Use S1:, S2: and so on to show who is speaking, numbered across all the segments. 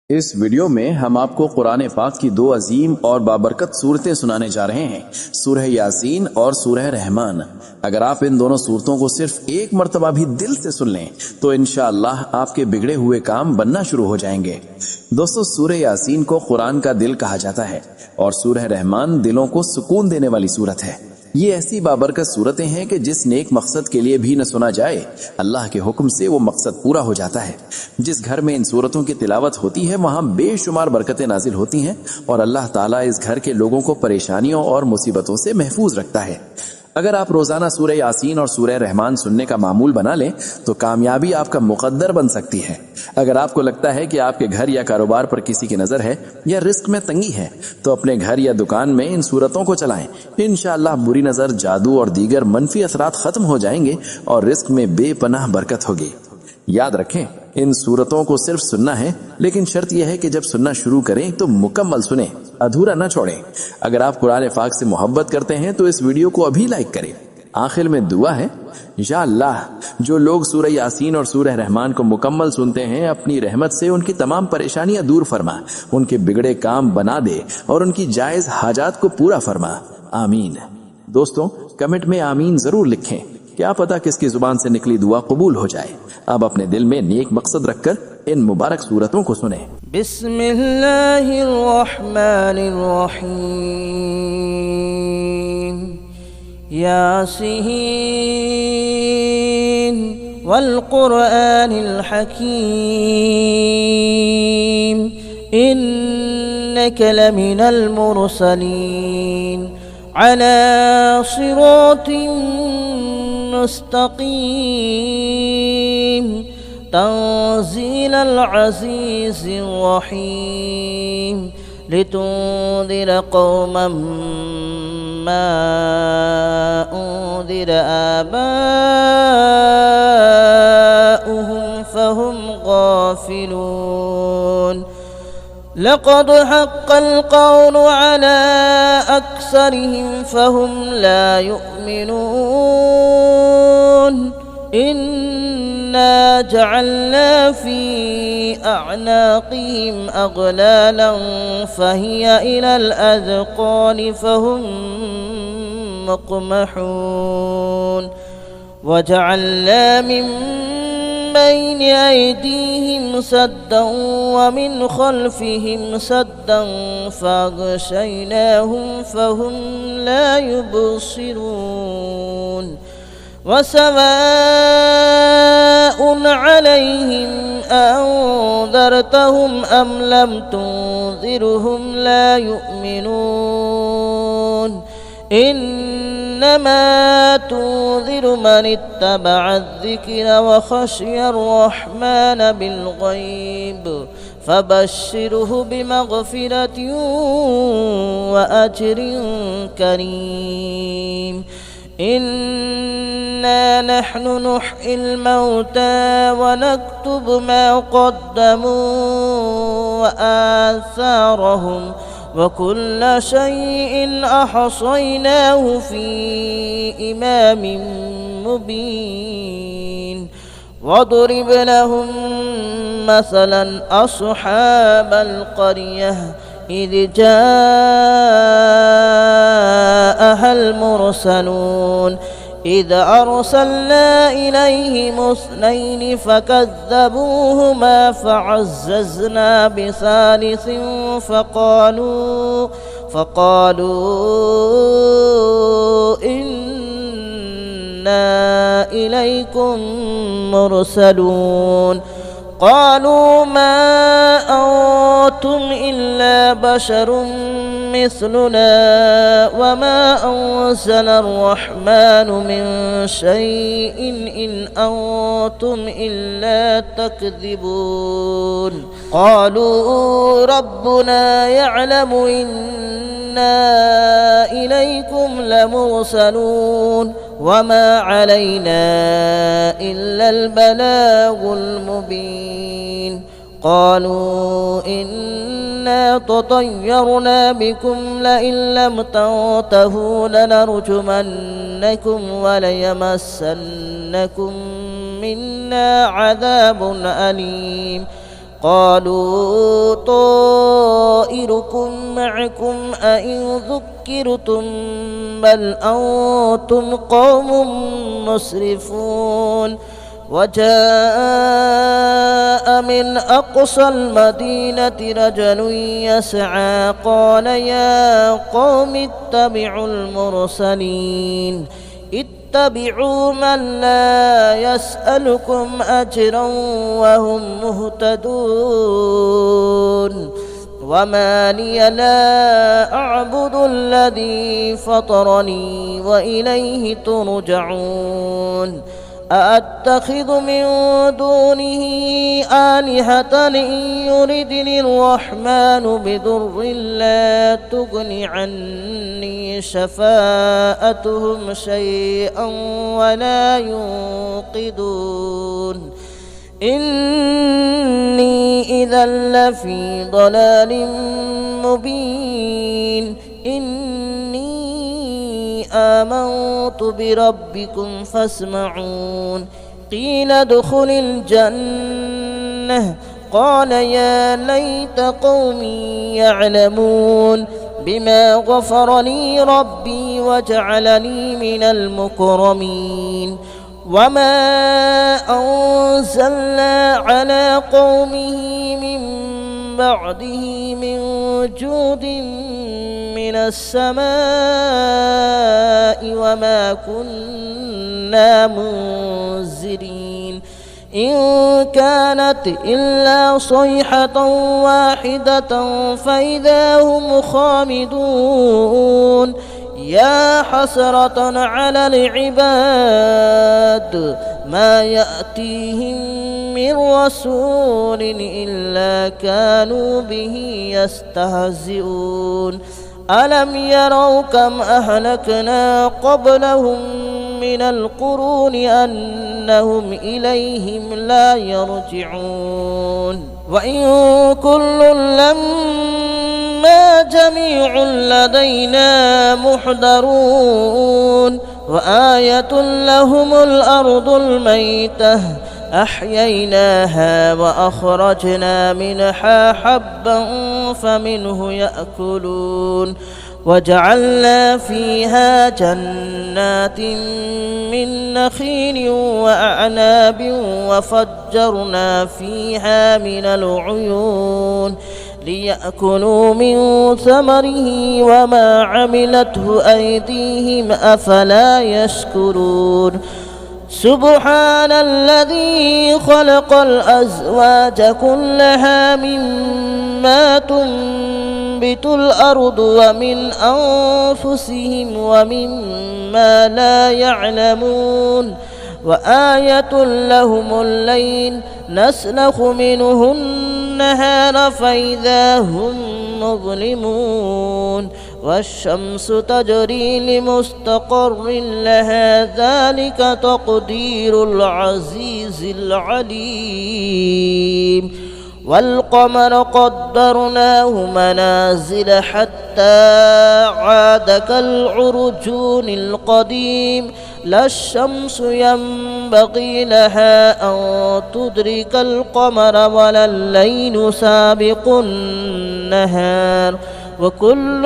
S1: इस वीडियो में हम आपको कुरान पाक की दो अजीम और बाबरकत सूरतें सुनाने जा रहे हैं, सूरह यासीन और सूरह रहमान। अगर आप इन दोनों सूरतों को सिर्फ एक मर्तबा भी दिल से सुन लें तो इंशाअल्लाह आपके बिगड़े हुए काम बनना शुरू हो जाएंगे। दोस्तों, सूरह यासीन को कुरान का दिल कहा जाता है और सूरह रहमान दिलों को सुकून देने वाली सूरत है। ये ऐसी बाबरकत सूरतें हैं कि जिस नेक मकसद के लिए भी न सुना जाए, अल्लाह के हुक्म से वो मकसद पूरा हो जाता है। जिस घर में इन सूरतों की तिलावत होती है वहां बेशुमार बरकतें नाजिल होती हैं और अल्लाह ताला इस घर के लोगों को परेशानियों और मुसीबतों से महफूज रखता है। अगर आप रोजाना सूरह यासीन और सूरह रहमान सुनने का मामूल बना लें तो कामयाबी आपका मुकद्दर बन सकती है। अगर आपको लगता है कि आपके घर या कारोबार पर किसी की नजर है या रिस्क में तंगी है तो अपने घर या दुकान में इन सूरतों को चलाएं। इंशाअल्लाह बुरी नजर, जादू और दीगर मनफी असरात खत्म हो जाएंगे और रिस्क में बेपनाह बरकत होगी। याद रखें, इन सूरतों को सिर्फ सुनना है, लेकिन शर्त यह है कि जब सुनना शुरू करें तो मुकम्मल सुने, अधूरा न छोड़ें। अगर आप कुरान पाक से मोहब्बत करते हैं तो इस वीडियो को अभी लाइक करें। आखिर में दुआ है, या अल्लाह, जो लोग सूरह यासीन और सूरह रहमान को मुकम्मल सुनते हैं, अपनी रहमत से उनकी तमाम परेशानियां दूर फरमा, उनके बिगड़े काम बना दे और उनकी जायज हाजात को पूरा फरमा। आमीन। दोस्तों, कमेंट में आमीन जरूर लिखें। क्या पता किसकी जुबान से निकली दुआ कबूल हो जाए। अब अपने दिल में नेक मकसद रखकर इन मुबारक सूरतों को सुने।
S2: बिस्मिल्लाहिर्रहमानिर्रहीम। यासीन वल कुरआनिल हकीम, इन्नका लमिनल मुरसलीन अला सिरातिन मुस्तकीम, तंज़ीलल अज़ीज़िर रहीम, लितुंज़िर क़ौमन मा उन्ज़िर आबाउहुम फ़हुम गाफ़िलून। लक़द हक़्क़ल क़ौलु अला अक्सरिहिम फ़हुम ला युमिनून। इन्ना जअलना फ़ी अअनाक़िहिम अग़लालन फ़हिय इलल अज़क़ानि फ़हुम मुक़महून। वजअलना मिन बैन अयदीहिम सद्दन व मिन खल्फिहिम सद्दन फ़अग़शयनाहुम फ़हुम ला युबसिरून। वसवाउन अलैहिम अअंज़रतहुम अम लम तुंज़िरहुम ला युमिनून। इन्नमा तुंज़िरु मन इत्तबअ अज़्ज़िक्र व खशियर रहमान बिलग़ैब फबश्शिरहु बिमग़फ़िरतिन व अज्रिन करीम। इन्ना नहनु नुह्यिल मौता व नक्तुब मा क़द्दमू व आसारहुम व कुल्ल शैइन अहसयनाहु फ़ी इमामिन मुबीन। वदरिब लहुम मसलन अस्हाबल क़रियह इज़ जाअहल मुरसलून। इज़ अरसलना इलैहिम इस्नैनि फ़कज़्ज़बूहुमा फ़अज़्ज़ज़ना बिसालिसिन फ़क़ालू इन्ना इलैकुम मुरसलून। قالوا ما أنتم إلا بشر مثلنا وما أنزل الرحمن من شيء إن أنتم إلا تكذبون. قالوا ربنا يعلم إنا إليكم لمرسلون وما علينا إلا البلاغ المبين. قالوا إنا تطيرنا بكم لئن لم تنتهوا لنرجمنكم وليمسنكم منا عذاب أليم. قالوا طائركم معكم أئن ذكرتم بل أنتم قوم مسرفون وجاء من أقصى المدينة رجل يسعى قال يا قوم اتبعوا المرسلين اتبعوا من لا يسألكم أجرا وهم مهتدون وما لي لا أعبد الذي فطرني وإليه ترجعون أأتخذ من دونه آلهة إن يردني الرحمن بضر لا تغن عني شفاءتهم شيئا ولا ينقذون إني إذا لفي ضلال مبين إني آمنت بربكم فاسمعون قيل ادخل الجنة قال يا ليت قومي يعلمون بما غفر لي ربي وجعلني من المكرمين وما أنزلنا على قومه من بعده من جود من السماء وما كنا منزلين إن كانت إلا صيحة واحدة فإذا هم خامدون يا حسرة على العباد ما يأتيهم من رسول إلا كانوا به يستهزئون ألم يروا كم أهلكنا قبلهم من القرون أنهم إليهم لا يرجعون وإن كل لما جميع لدينا محضرون وآية لهم الأرض الميتة أحييناها وأخرجنا منها حبا فمنه يأكلون وجعلنا فيها جنات من نخيل وأعناب وفجرنا فيها من العيون ليأكلوا من ثمره وما عملته أيديهم أفلا يشكرون سبحان الذي خلق الأزواج كلها مما تنبت الأرض ومن أنفسهم ومما لا يعلمون وآية لهم الليل نسلخ منه النهار فإذا هم مظلمون والشمس تجري لمستقر لها ذلك تقدير العزيز العليم والقمر قدرناه منازل حتى عاد كالعرجون القديم لا الشمس ينبغي لها أن تدرك القمر ولا الليل سابق النهار وكل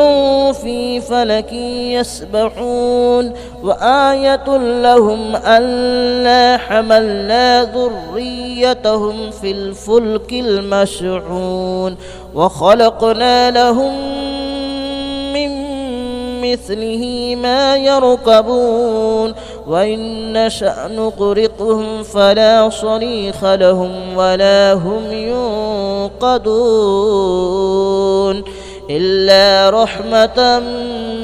S2: في فلك يسبحون وآية لهم ألا حملنا ذريتهم في الفلك المشحون وخلقنا لهم من مثله ما يركبون وإن نشأ نغرقهم فلا صريخ لهم ولا هم ينقذون إلا رحمة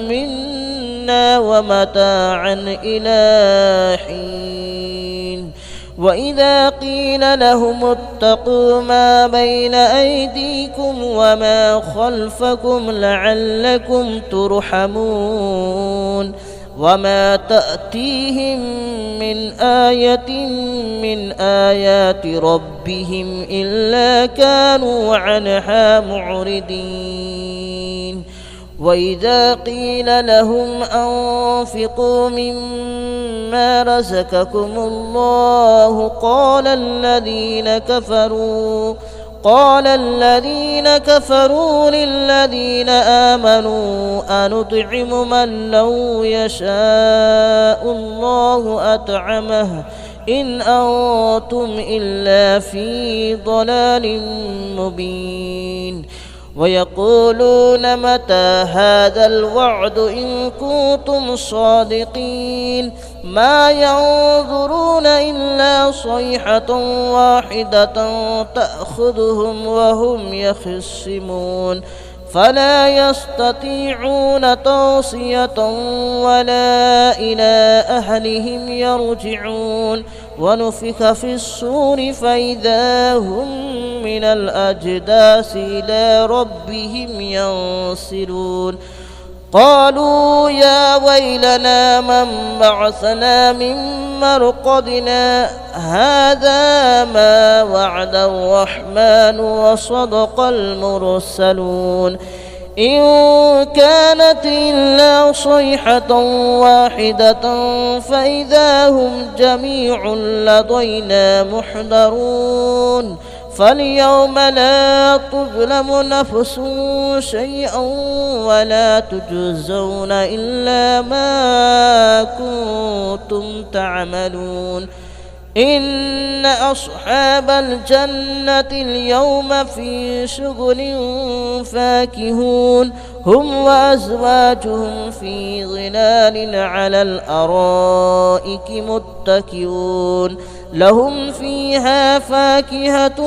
S2: منا ومتاعا إلى حين وإذا قيل لهم اتقوا ما بين أيديكم وما خلفكم لعلكم ترحمون وما تأتيهم من آية من آيات ربهم إلا كانوا عنها معرضين وإذا قيل لهم أنفقوا مما رزقكم الله قال الذين كفروا للذين آمنوا أنطعم من لو يشاء الله أطعمه إن أنتم إلا في ضلال مبين ويقولون متى هذا الوعد إن كنتم صادقين ما ينظرون إلا صيحة واحدة تأخذهم وهم يخصمون فلا يستطيعون توصية ولا إلى أهلهم يرجعون ونفخ في الصور فإذا هم من الأجداث إلى ربهم ينسلون قالوا يا ويلنا من بعثنا من مرقدنا هذا ما وعد الرحمن وصدق المرسلون إن كانت إلا صيحة واحدة فإذا هم جميع لدينا محضرون فاليوم لا تظلم نفس شيئا ولا تجزون إلا ما كنتم تعملون إن أصحاب الجنة اليوم في شغل فاكهون هم وأزواجهم في ظلال على الأرائك متكئون لهم فيها فاكهة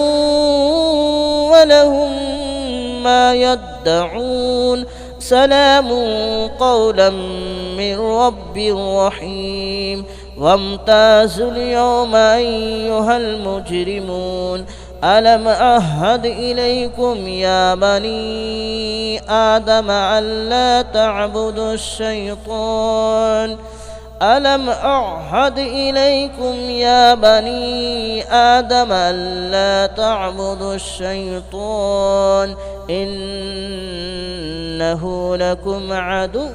S2: ولهم ما يدعون سلام قولا من رب رحيم وامتازوا اليوم أيها المجرمون ألم أعهد إليكم يا بني آدم ألا تعبدوا الشيطان ألم أعهد إليكم يا بني آدم ألا تعبدوا الشيطان إنه لكم عدو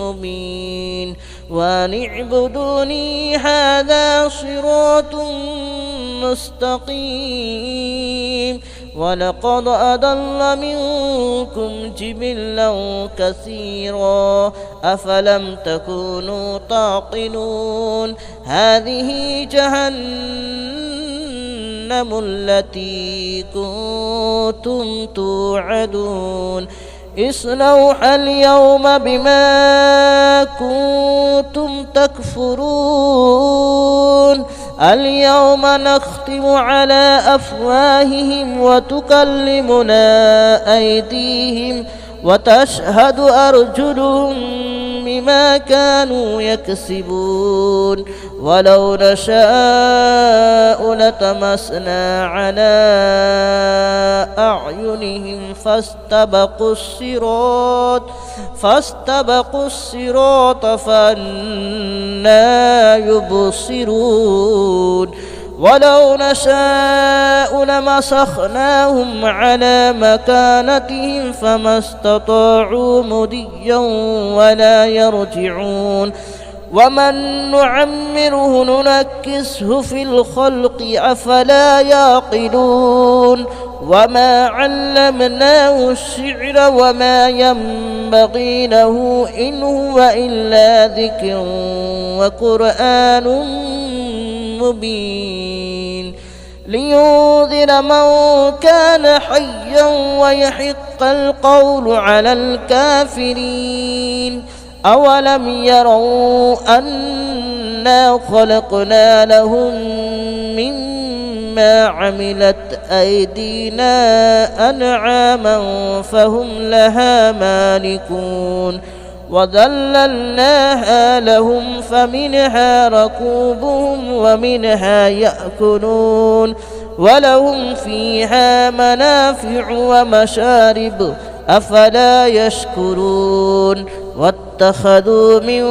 S2: مبين وأن اعبدوني هذا صراط مستقيم ولقد أضل منكم جبلا كثيرا أفلم تكونوا تعقلون هذه جهنم التي كنتم توعدون اصلوها اليوم بما كنتم تكفرون اليوم نختم على أفواههم وتكلمنا أيديهم وتشهد أرجلهم بما كانوا يكسبون ولو نشاء لتمسنا على أعينهم فاستبقوا الصراط فأنى يبصرون ولو نشاء لمسخناهم على مكانتهم فما استطاعوا مضيا ولا يرجعون ومن نعمره ننكسه في الخلق أفلا يعقلون وما علمناه الشعر وما ينبغي له إن هو إلا ذكر وقرآن مبين لينذر من كان حيا ويحق القول على الكافرين أولم يروا أنا خلقنا لهم مما عملت أيدينا أنعاما فهم لها مالكون وذللناها لهم فمنها ركوبهم ومنها يأكلون ولهم فيها منافع ومشارب أفلا يشكرون واتخذوا من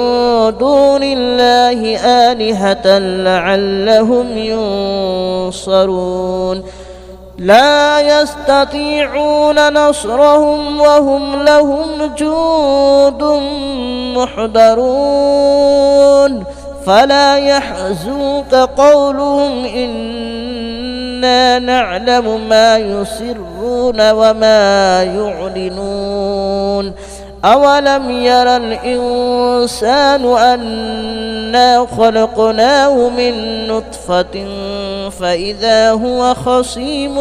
S2: دون الله آلهة لعلهم ينصرون لا يستطيعون نصرهم وهم لهم جند محضرون فلا يحزنك قولهم إن إنا نعلم ما يسرون وما يعلنون أولم ير الإنسان أنا خلقناه من نطفة فإذا هو خصيم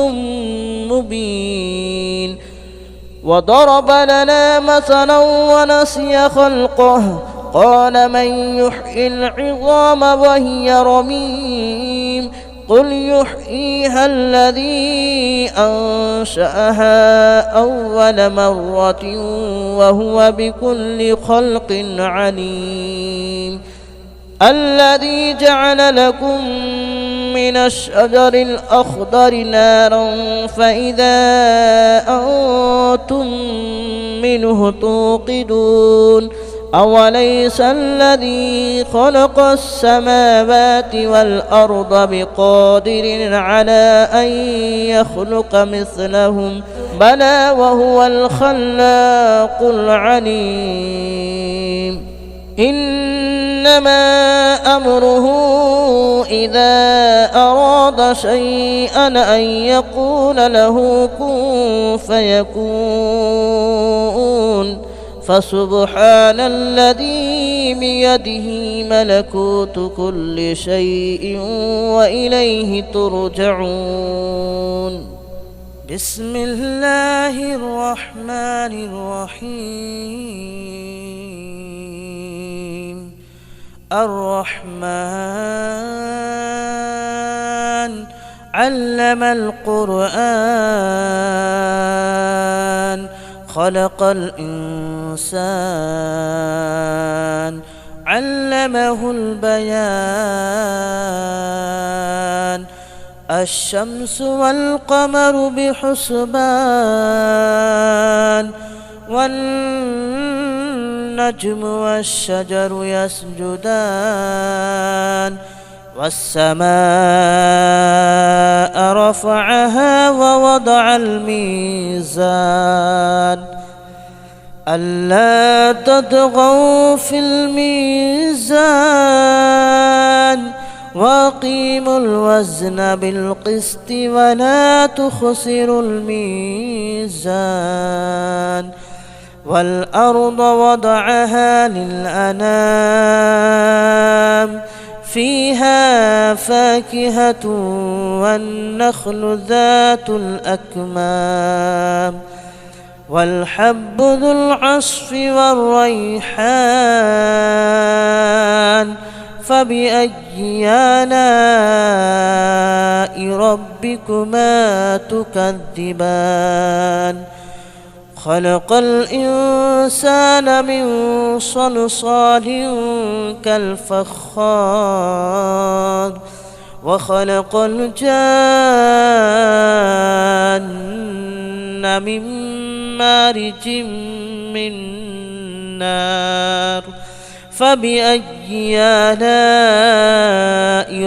S2: مبين وضرب لنا مثلا ونسي خلقه قال من يحيي العظام وهي رميم قل يحييها الذي أنشأها أول مرة وهو بكل خلق عليم الذي جعل لكم من الشجر الأخضر نارا فإذا أنتم منه توقدون أوليس الذي خلق السماوات والأرض بقادر على أن يخلق مثلهم بلى وهو الخلاق العليم إنما أمره إذا أراد شيئا أن يقول له كن فيكون فسبحان الذي بيده ملكوت كل شيء وإليه ترجعون بسم الله الرحمن الرحيم الرحمن علم القرآن خلق الإنسان علمه البيان الشمس والقمر بحسبان والنجم والشجر يسجدان والسماء رفعها ووضع الميزان ألا تطغوا في الميزان وأقيموا الوزن بالقسط ولا تخسروا الميزان والأرض وضعها للأنام فيها فاكهة والنخل ذات الأكمام والحب ذو العصف والريحان فبأي آلاء ربكما تكذبان خلق الإنسان من صلصال كالفخار وخلق الجان من مارج من نار فبأي آلاء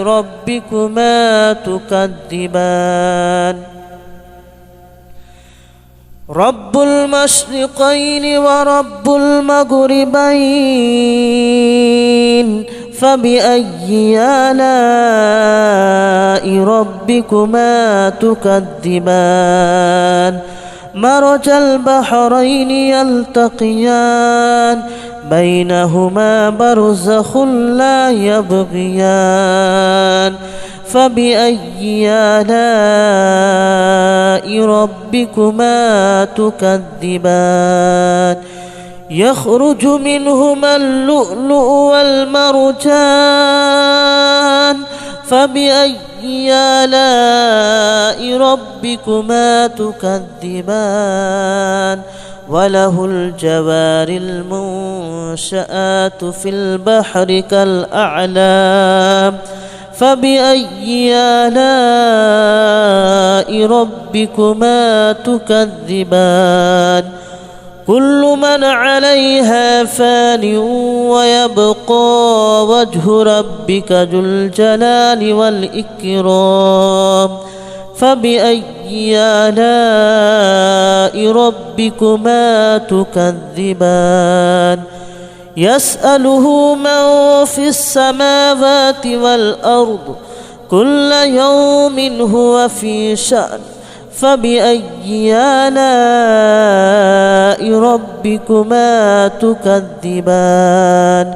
S2: ربكما تكذبان رب المشرقين ورب المغربين فبأي آلاء ربكما تكذبان مرج البحرين يلتقيان بينهما برزخ لا يبغيان فبأي آلاء ربكما تكذبان يخرج منهما اللؤلؤ والمرجان فبأي آلاء ربكما تكذبان وله الجوار المنشآت في البحر كالأعلام فبأي آلاء ربكما تكذبان كل من عليها فان ويبقى وجه ربك ذو الجلال والإكرام فبأي آلاء ربكما تكذبان يسأله من في السماوات والأرض كل يوم هو في شأن فبأي آلاء ربكما تكذبان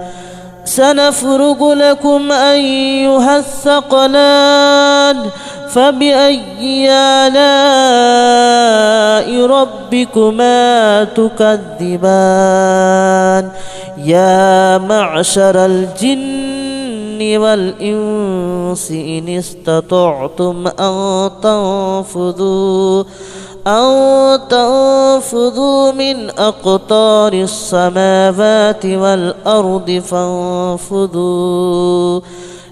S2: سنفرغ لكم أيها الثقلان فبأي آلاء ربكما تكذبان يا معشر الجن والإنس إن استطعتم أن تنفذوا من أقطار السماوات والأرض فانفذوا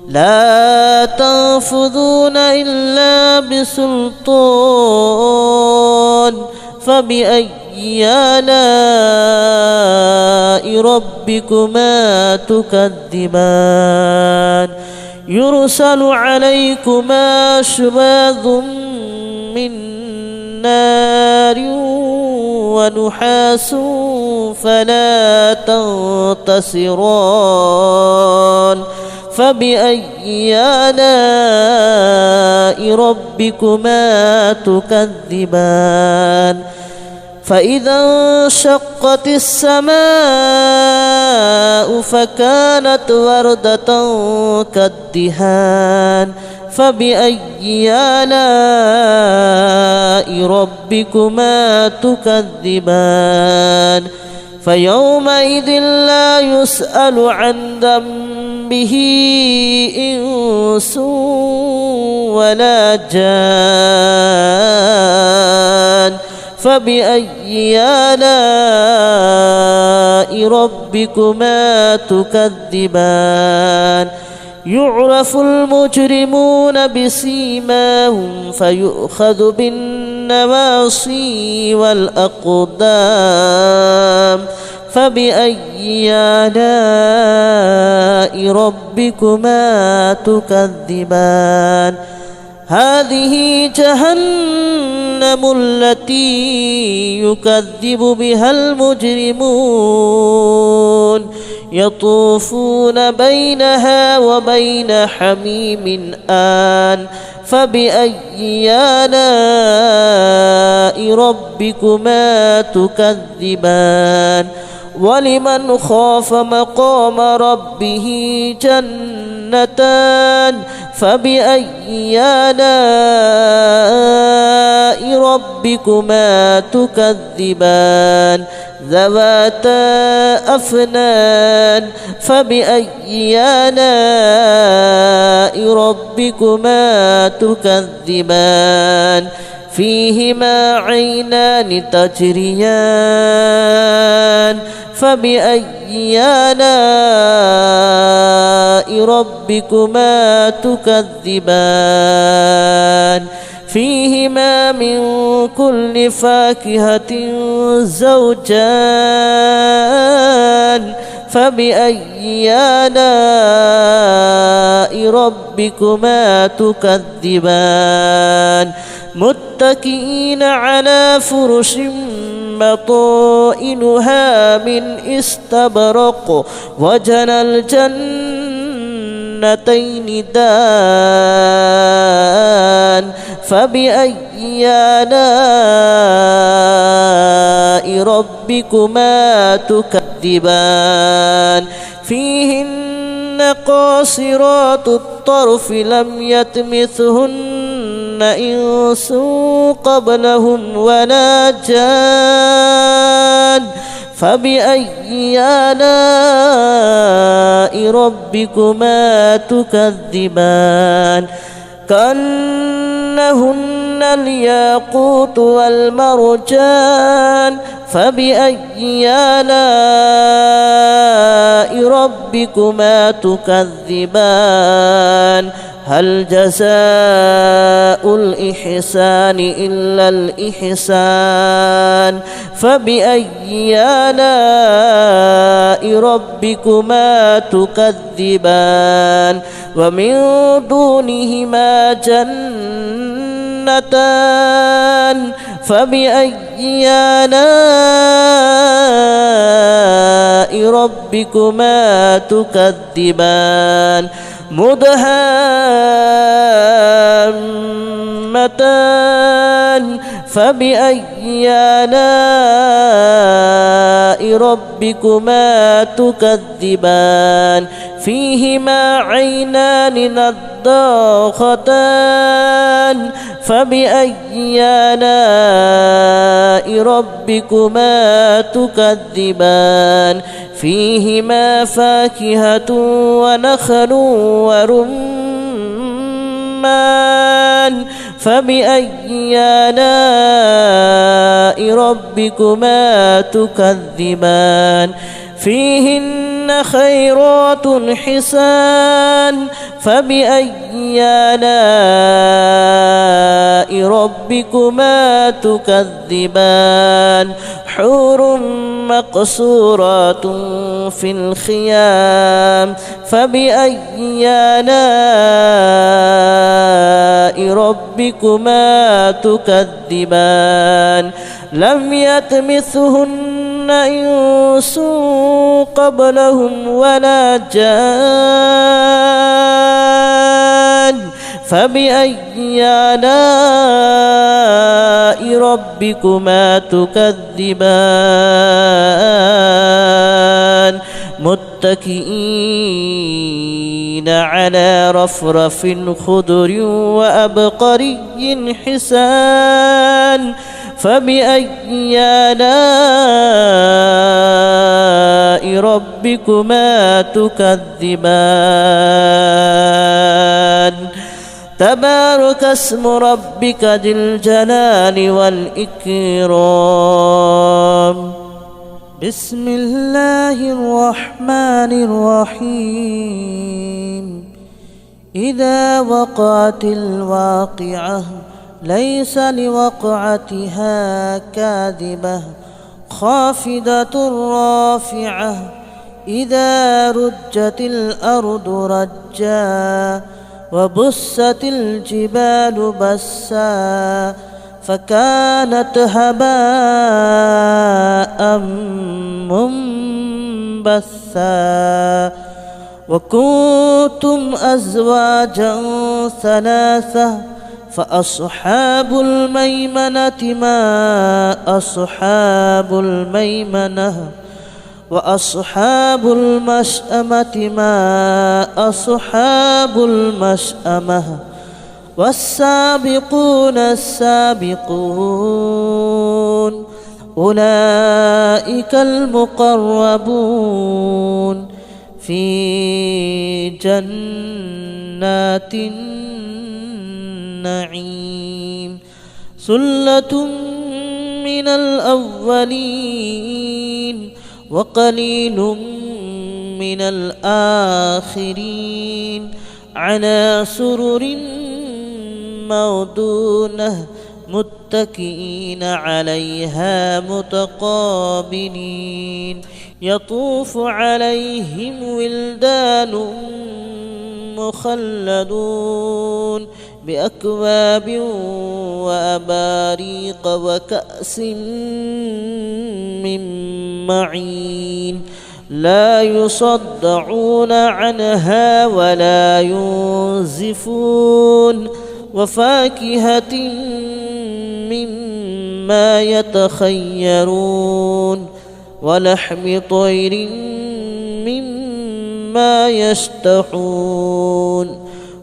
S2: لا تنفذون إلا بسلطان فبأي آلاء ربكما تكذبان يرسل عليكما شواظ من نار ونحاس فلا تنتصران فبأي آلاء ربكما تكذبان فإذا انشقت السماء فكانت وردة كالدهان فبأي آلاء ربكما تكذبان فيومئذ لا يسأل عن ذنبه إنس ولا جان فبأي آلاء ربكما تكذبان يعرف المجرمون بسيماهم فيؤخذ بالنواصي والأقدام فبأي آلاء ربكما تكذبان هذه جهنم التي يكذب بها المجرمون يطوفون بينها وبين حميم آن فبأي آلاء ربكما تكذبان ولمن خاف مقام ربه جنتان فبأي آلاء ربكما تكذبان ذواتا أفنان فبأي آلاء ربكما تكذبان فيهما عينان تجريان فبأي آلاء ربكما تكذبان فيهما من كل فاكهة زوجان فبأي آلاء ربكما تكذبان متكئين على فرش بطائنها من استبرق وجنى الجنتين دان فبأي آلاء ربكما تكذبان فيهن قاصرات الطرف لم يطمثهن إنس قبلهم ولا جان فبأي آلاء ربكما تكذبان كأنهن الياقوت والمرجان فبأي آلاء ربكما تكذبان هل جزاء الإحسان إلا الإحسان فبأي آلاء ربكما تكذبان ومن دونهما جنتان فبأي آلاء ربكما تكذبان مدهامتان فبأي آلاء ربكما تكذبان فيهما عينان نضاختان فبأي آلاء ربكما تكذبان فيهما فاكهة ونخل ورمان فبأي آلاء ربكما تكذبان فيهن خيرات حسان فبأي آلاء ربكما تكذبان حور مقصورات في الخيام فبأي آلاء ربكما تكذبان لم يطمثهن إنس قبلهم ولا جان فبأي آلاء ربكما تكذبان متكئين على رفرف خضر وأبقري حسان فبأي آلاء ربكما تكذبان تبارك اسم ربك ذي الجلال والإكرام بسم الله الرحمن الرحيم إذا وقعت الواقعة ليس لوقعتها كاذبة خافضة رافعة إذا رجت الأرض رجا وبست الجبال بسا فكانت هباء منبثا وكنتم أزواجا ثلاثة فأصحاب الميمنة ما أصحاب الميمنة وأصحاب المشأمة ما أصحاب المشأمة والسابقون السابقون أولئك المقربون في جنات النعيم ثلة من الأولين وقليل من الآخرين على سرر موضونة متكئين عليها متقابلين يطوف عليهم ولدان مخلدون بأكواب وأباريق وكأس من معين لا يصدعون عنها ولا ينزفون وفاكهة مما يتخيرون ولحم طير مما يشتهون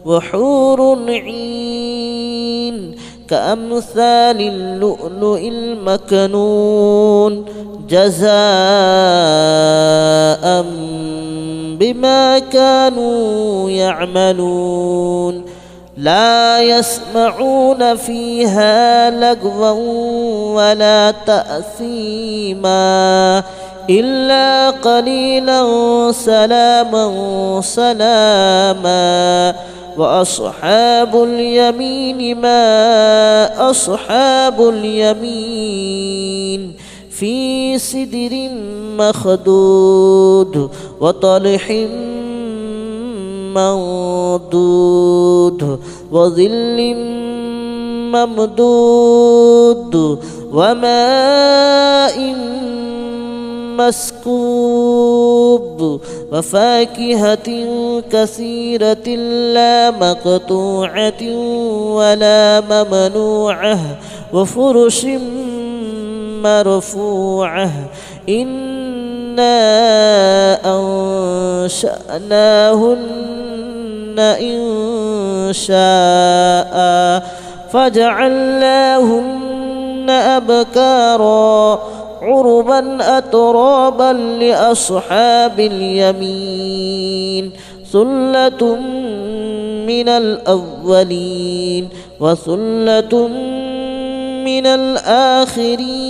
S2: وحور عين كأمثال اللؤلؤ المكنون جزاء بما كانوا يعملون لا يسمعون فيها لغوا ولا تأثيما إلا قليلا سلاما سلاما وأصحاب اليمين ما أصحاب اليمين في سدر مخدود وطلح منضود وظل ممدود وماء مسكوب مكذوب وفاكهة كثيرة لا مقطوعة ولا ممنوعة وفرش مرفوعة إنا أنشأناهن إن شاء فجعلناهن أبكارا عربا أترابا لأصحاب اليمين ثلة من الأولين وثلة من الآخرين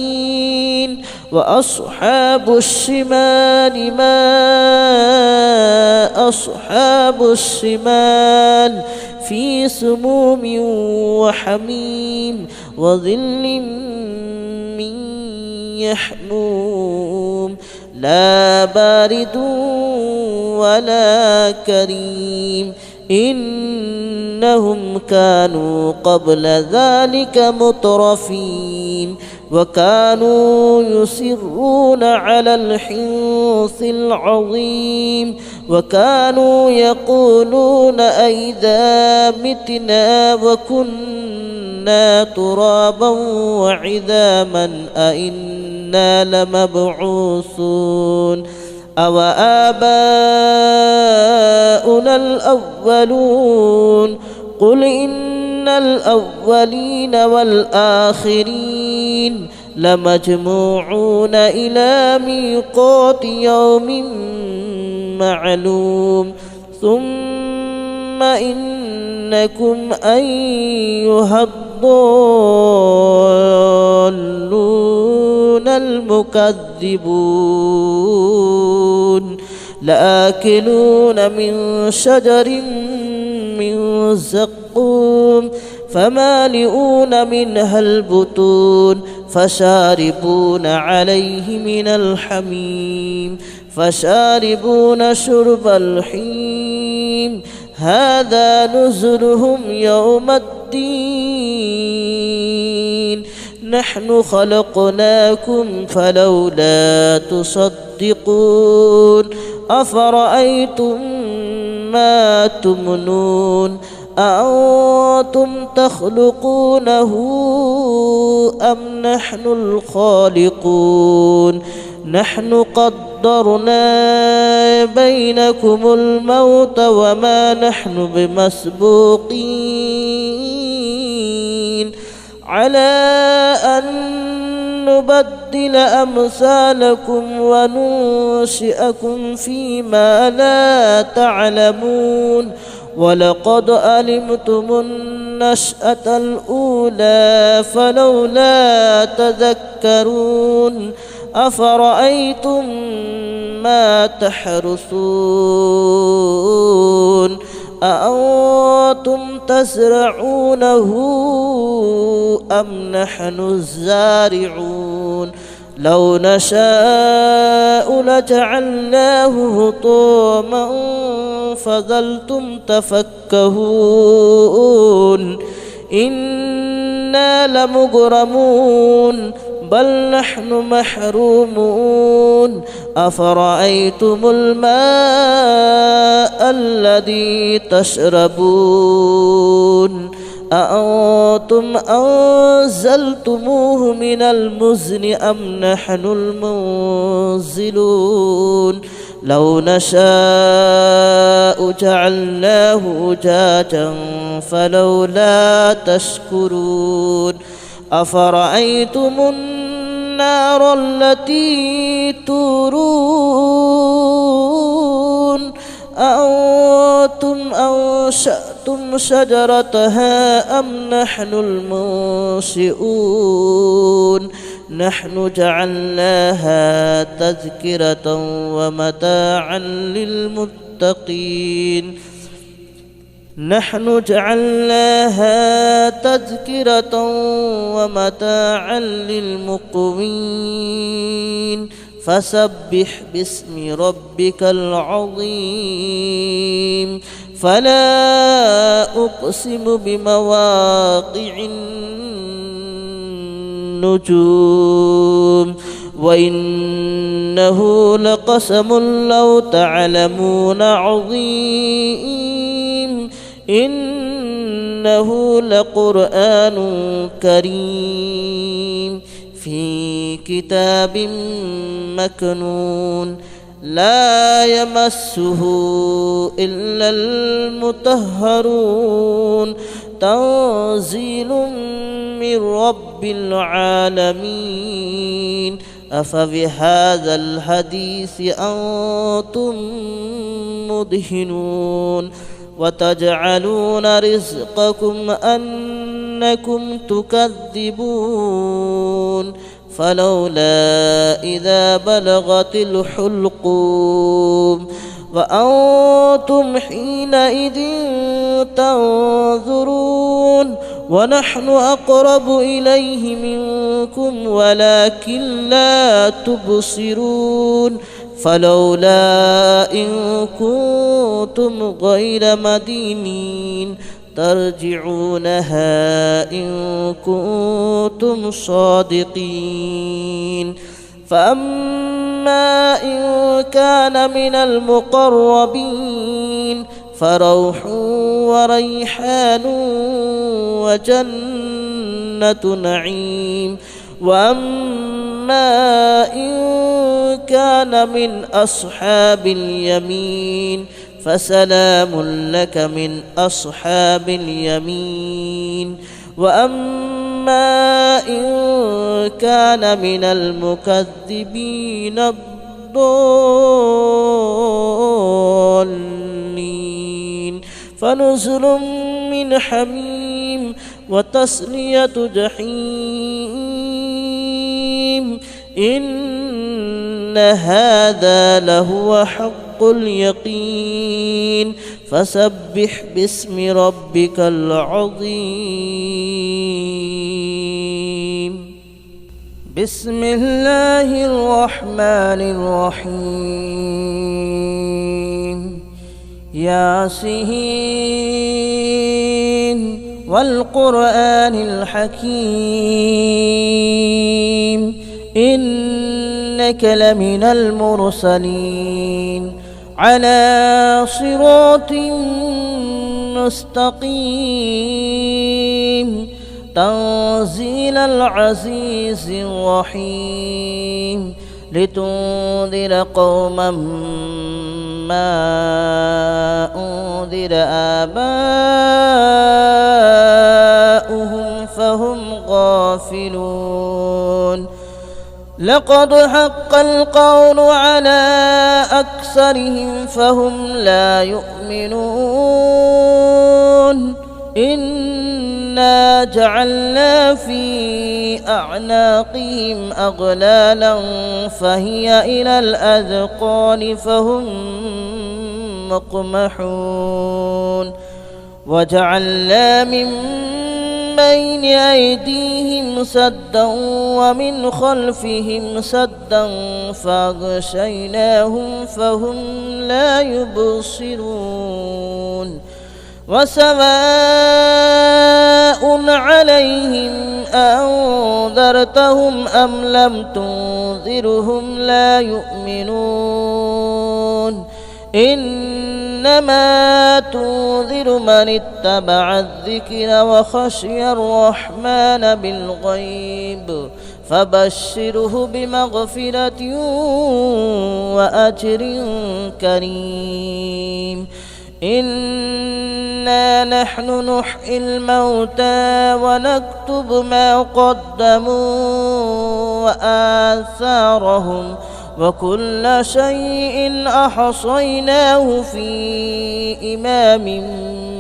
S2: وأصحاب الشمال ما أصحاب الشمال في سموم وحميم وظل من يحموم لا بارد ولا كريم إنهم كانوا قبل ذلك مترفين وكانوا يصرون على الحنث العظيم وكانوا يقولون أئذا متنا وكنا ترابا وعظاما أئنا لمبعوثون أو آباؤنا الأولون قل إن الأولين والآخرين لمجموعون إلى ميقات يوم معلوم ثم إنكم أيها الضالون المكذبون لآكلون من شجر من زقوم فمالئون منها البطون فشاربون عليه من الحميم فشاربون شرب الحميم هذا نزلهم يوم الدين نحن خلقناكم فلولا تصدقون أفرأيتم ما تمنون أأنتم تخلقونه أم نحن الخالقون نحن قدرنا بينكم الموت وما نحن بمسبوقين على أن نبدل أمثالكم وننشئكم فيما لا تعلمون ولقد علمتم النشأة الأولى فلولا تذكرون أفرأيتم ما تحرثون أأنتم تزرعونه أم نحن الزارعون لو نشاء لجعلناه هطاما فظلتم تفكهون إنا لمغرمون بل نحن محرومون أفرأيتم الماء الذي تشربون أأنتم أنزلتموه من المزن أم نحن المنزلون لو نشاء جعلناه أجاجا فلولا تشكرون أفرأيتم النار التي تورون أأنتم أنشأتم شجرتها أم نحن المنشئون نحن جعلناها تذكرة ومتاعا للمتقين نحن جعلناها تذكرة ومتاعا للمقوين فسبح باسم ربك العظيم فلا أقسم بمواقع النجوم وإنه لقسم لو تعلمون عظيم إنه لقرآن كريم في كتاب مكنون لا يمسه إلا المطهرون تنزيل من رب العالمين أفبهذا الحديث أنتم مدهنون وتجعلون رزقكم أنكم تكذبون فلولا إذا بلغت الحلقوم وأنتم حينئذ تنظرون ونحن أقرب إليه منكم ولكن لا تبصرون فلولا إن كنتم غير مدينين ترجعونها إن كنتم صادقين فأما إن كان من المقربين فروح وريحان وجنة نعيم وأما إن كان من أصحاب اليمين فسلام لك من أصحاب اليمين وأما إن كان من المكذبين الضالين فنزل من حميم وتصلية جحيم إن هذا لهو حق اليقين فسبح باسم ربك العظيم بسم الله الرحمن الرحيم ياسين والقرآن الحكيم إنك لمن المرسلين على صراط مستقيم تنزيل العزيز الرحيم لتنذر قوما ما أنذر آباؤهم فهم غافلون لقد حق القول على أكثرهم فهم لا يؤمنون إنا جعلنا في أعناقهم أغلالا فهي إلى الأذقان فهم مقمحون وجعلنا من بين أيديهم سدا ومن خلفهم سدا فأغشيناهم فهم لا يبصرون وسواء عليهم أنذرتهم أم لم تنذرهم لا يؤمنون إنما تنذر من اتبع الذكر وخشي الرحمن بالغيب فبشره بمغفرة وأجر كريم إنا نحن نحيي الموتى ونكتب ما قدموا وآثارهم وكل شيء أحصيناه في إمام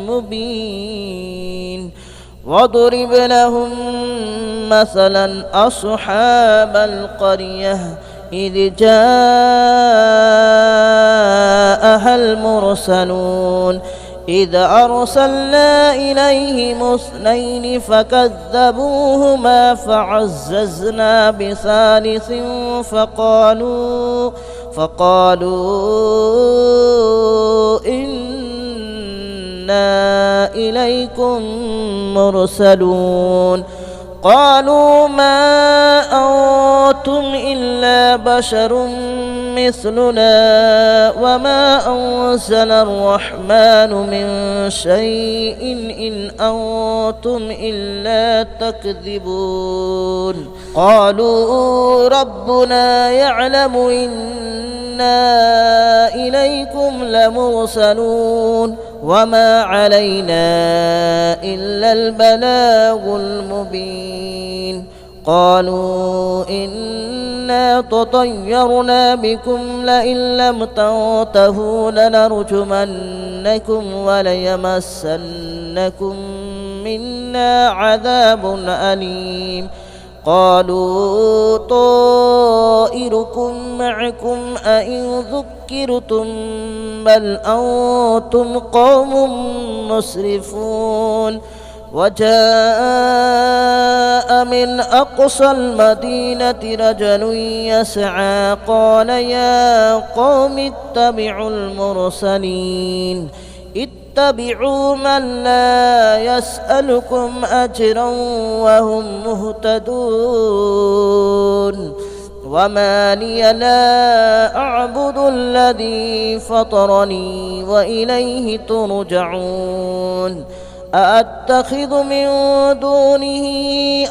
S2: مبين واضرب لهم مثلا أصحاب القرية إذ جاءها المرسلون إذ أرسلنا إليهم اثنين فكذبوهما فعززنا بثالث فقالوا إنا إليكم مرسلون قالوا ما أنتم إلا بشر مثلنا وما أنزل الرحمن من شيء إن أنتم إلا تكذبون قالوا ربنا يعلم إنا إليكم لمرسلون وما علينا إلا البلاغ المبين قالوا إنا تطيرنا بكم لئن لم تنتهوا لنرجمنكم وليمسنكم منا عذاب أليم قالوا طائركم معكم أئن ذكرتم بل أنتم قوم مسرفون وجاء من أقصى المدينة رجل يسعى قال يا قوم اتبعوا المرسلين اتبعوا من لا يسألكم أجرا وهم مهتدون وما لي لا أعبد الذي فطرني وإليه ترجعون أأتخذ من دونه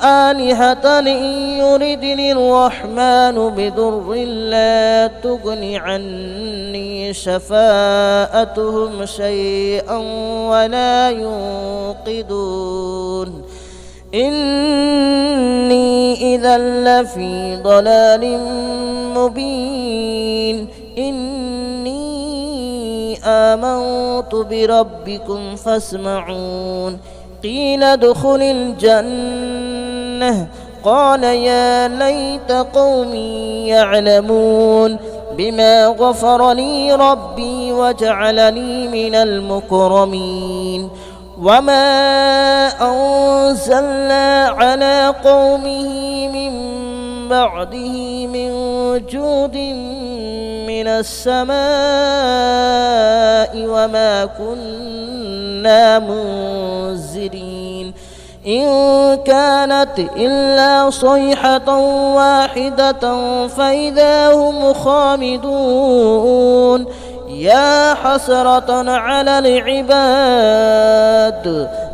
S2: آلهة إن يردني الرحمن بضر لا تغن عني شفاءتهم شيئا ولا ينقذون إني إذا لفي ضلال مبين إني آمنت بربكم فاسمعون قيل ادخل الجنة قال يا ليت قومي يعلمون بما غفر لي ربي وجعلني من المكرمين وما أنزلنا على قومه من بعده من جود من السماء وما كنا منزلين إن كانت إلا صيحة واحدة فإذا هم خامدون يا حسرة على العباد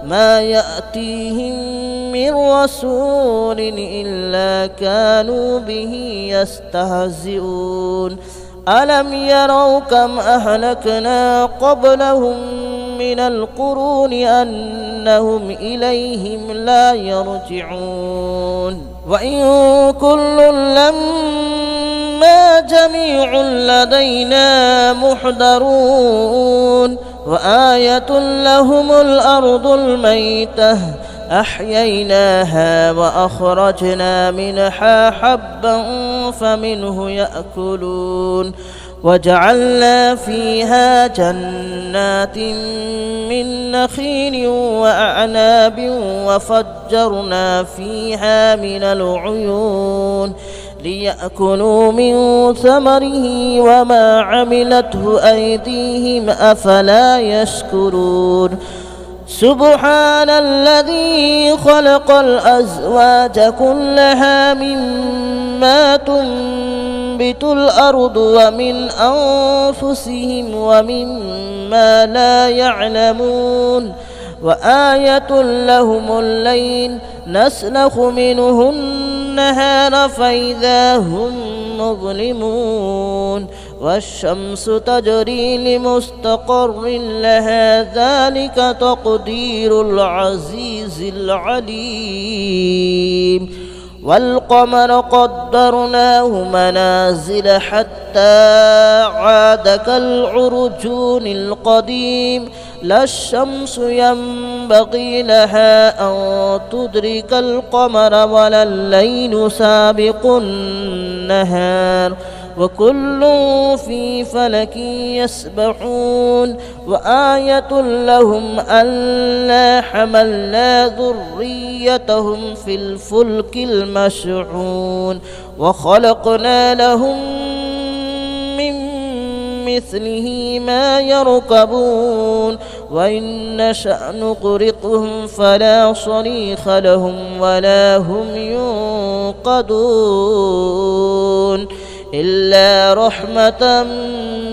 S2: ما يأتيهم من رسول إلا كانوا به يستهزئون ألم يروا كم أهلكنا قبلهم من القرون أنهم إليهم لا يرجعون وإن كل لما جميع لدينا محضرون وآية لهم الأرض الميتة أحييناها وأخرجنا منها حبا فمنه يأكلون وجعلنا فيها جنات من نخيل وأعناب وفجرنا فيها من العيون ليأكلوا من ثمره وما عملته أيديهم أفلا يشكرون سبحان الذي خلق الأزواج كلها مما تنبت الأرض ومن أنفسهم ومما لا يعلمون وآية لهم الليل نسلخ منه النهار فإذا هم مظلمون والشمس تجري لمستقر لها ذلك تقدير العزيز العليم والقمر قدرناه منازل حتى عاد كالعرجون القديم لا الشمس ينبغي لها أن تدرك القمر ولا الليل سابق النهار وكل في فلك يسبحون وآية لهم ألا حملنا ذريتهم في الفلك المشحون وخلقنا لهم من مثله ما يركبون وإن نشأ نغرقهم فلا صريخ لهم ولا هم ينقذون إلا رحمة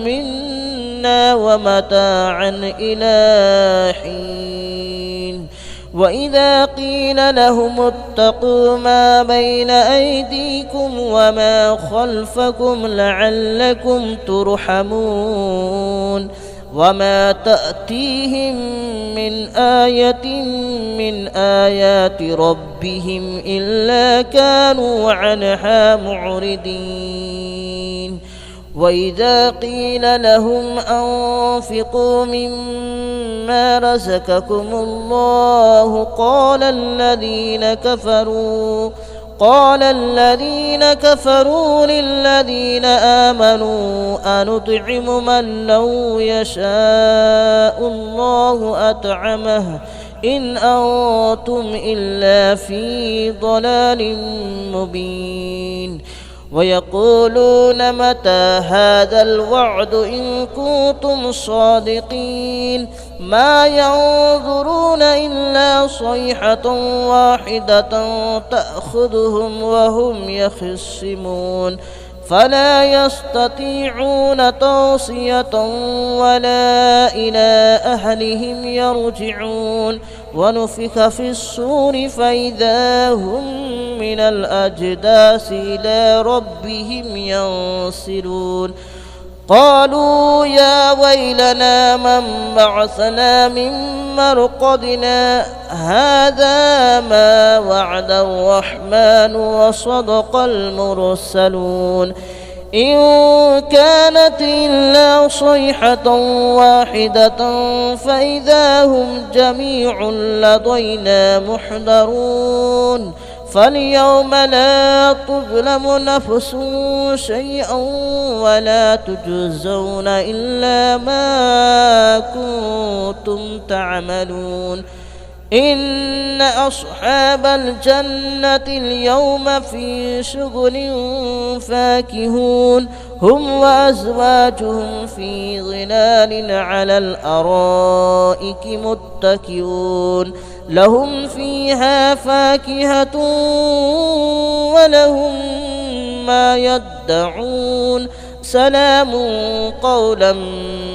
S2: منا ومتاعا إلى حين وإذا قيل لهم اتقوا ما بين أيديكم وما خلفكم لعلكم ترحمون وما تأتيهم من آية من آيات ربهم إلا كانوا عنها معرضين وإذا قيل لهم أنفقوا مما رزقكم الله قال الذين كفروا للذين آمنوا أنطعم من لو يشاء الله أطعمه إن أنتم إلا في ضلال مبين ويقولون متى هذا الوعد إن كنتم صادقين ما ينظرون إلا صيحة واحدة تأخذهم وهم يخصمون فلا يستطيعون توصية ولا إلى أهلهم يرجعون ونفخ في الصور فإذا هم من الأجداث إلى ربهم ينسلون قالوا يا ويلنا من بعثنا من مرقدنا هذا ما وعد الرحمن وصدق المرسلون إن كانت إلا صيحة واحدة فإذا هم جميع لدينا محضرون فاليوم لا تظلم نفس شيئا ولا تجزون إلا ما كنتم تعملون إن أصحاب الجنة اليوم في شغل فاكهون هم وأزواجهم في ظلال على الأرائك متكئون لهم فيها فاكهة ولهم ما يدعون سلام قولا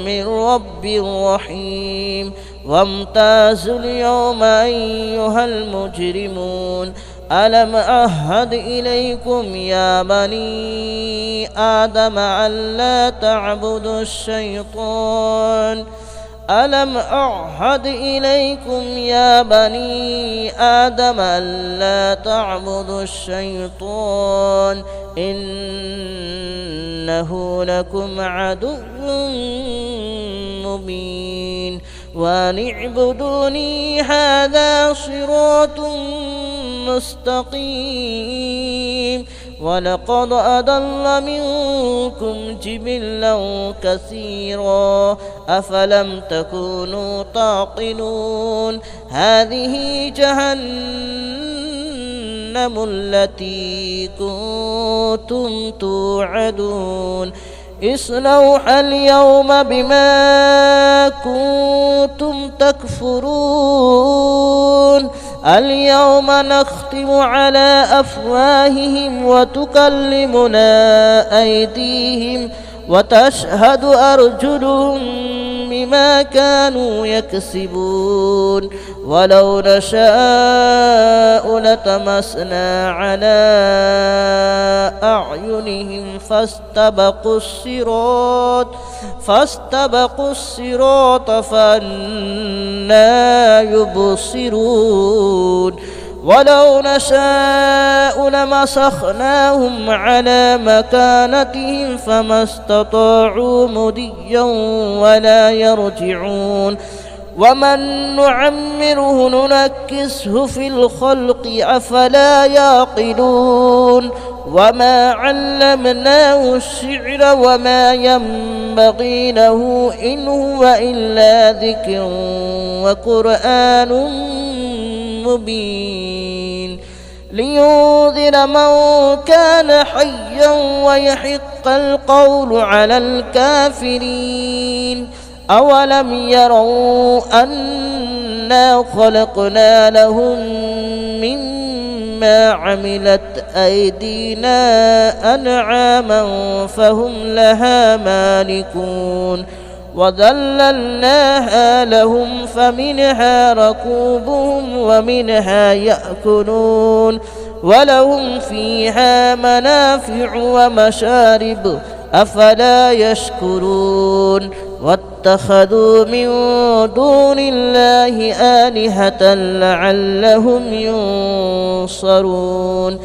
S2: من رب رحيم وامتازوا اليوم أيها المجرمون ألم أعهد إليكم يا بني آدم ألا تعبدوا الشيطان ألم أعهد إليكم يا بني آدم ألا تعبدوا الشيطان إنه لكم عدو مبين وأن اعبدوني هذا صراط مستقيم ولقد أضل منكم جبلا كثيرا أفلم تكونوا تعقلون هذه جهنم التي كنتم توعدون اصلوها اليوم بما كنتم تكفرون اليوم نختم على أفواههم وتكلمنا أيديهم وتشهد أرجلهم بما كانوا يكسبون ولو نشاء لطمسنا على أعينهم فاستبقوا الصراط فأنى يبصرون ولو نشاء لمسخناهم على مكانتهم فما استطاعوا مضيا ولا يرجعون ومن نعمره ننكسه في الخلق أفلا يعقلون وما علمناه الشعر وما ينبغي له إن هو إلا ذكر وقرآن مبين لينذر من كان حيا ويحق القول على الكافرين أولم يروا أنا خلقنا لهم مما عملت أيدينا أنعاما فهم لها مالكون وذللناها لهم فمنها ركوبهم ومنها يأكلون ولهم فيها منافع ومشارب أفلا يشكرون واتخذوا من دون الله آلهة لعلهم ينصرون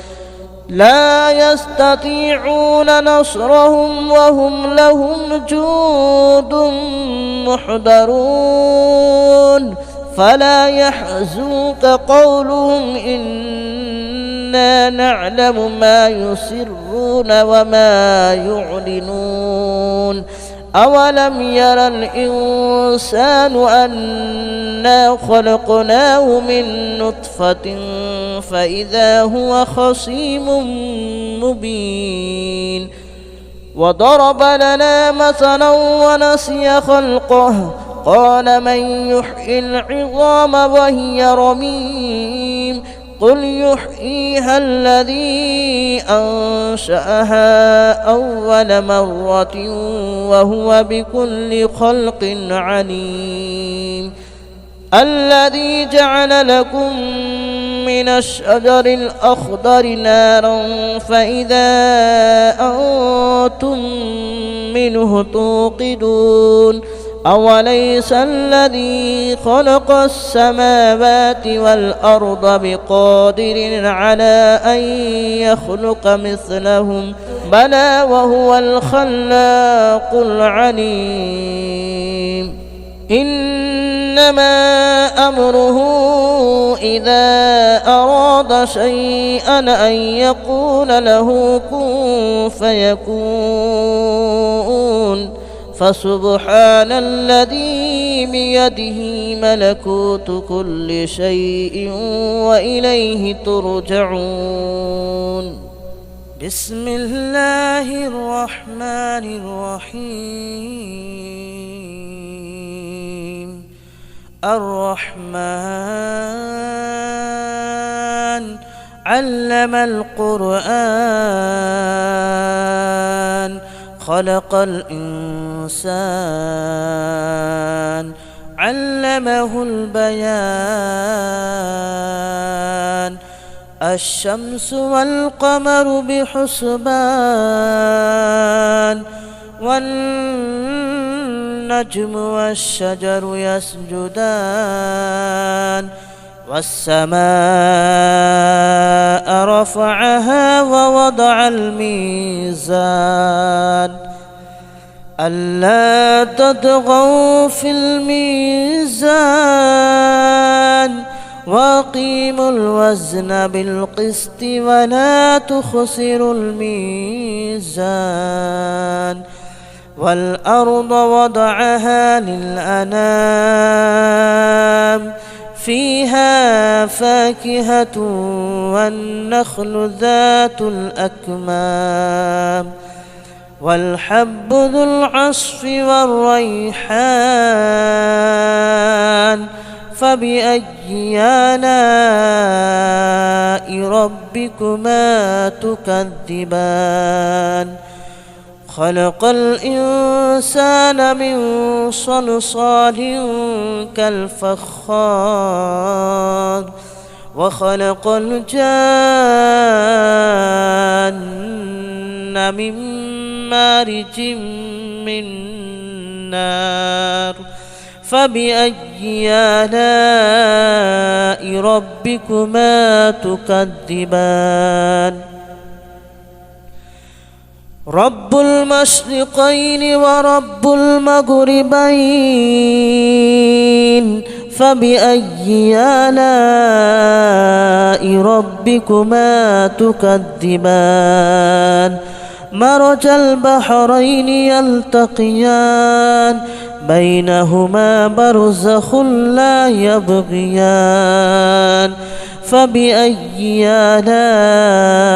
S2: لا يستطيعون نصرهم وهم لهم جند محضرون فلا يحزنك قولهم إنا نعلم ما يسرون وما يعلنون أولم يرى الإنسان أنا خلقناه من نطفة فإذا هو خصيم مبين وضرب لنا مثلا ونسي خلقه قال من يحيي العظام وهي رميم قل يحييها الذي أنشأها أول مرة وهو بكل خلق عليم الذي جعل لكم من الشجر الأخضر نارا فإذا أنتم منه توقدون أوليس الذي خلق السماوات والأرض بقادر على أن يخلق مثلهم بلى وهو الخلاق العليم إنما أمره إذا أراد شيئا أن يقول له كن فيكون فسبحان الذي بيده ملكوت كل شيء وإليه ترجعون بسم الله الرحمن الرحيم الرحمن علم القرآن خلق الإنسان علمه البيان الشمس والقمر بحسبان والنجم والشجر يسجدان والسماء رفعها ووضع الميزان ألا تطغوا في الميزان وأقيموا الوزن بالقسط ولا تخسروا الميزان والأرض وضعها للأنام فيها فاكهة والنخل ذات الأكمام والحب ذو العصف والريحان فبأي آلاء ربكما تكذبان خلق الإنسان من صلصال كالفخار وخلق الجان من مارج من نار فبأي آلاء ربكما تكذبان رب المشرقين ورب المغربين فبأي آلاء ربكما تكذبان مرج البحرين يلتقيان بينهما برزخ لا يبغيان فبأي آلاء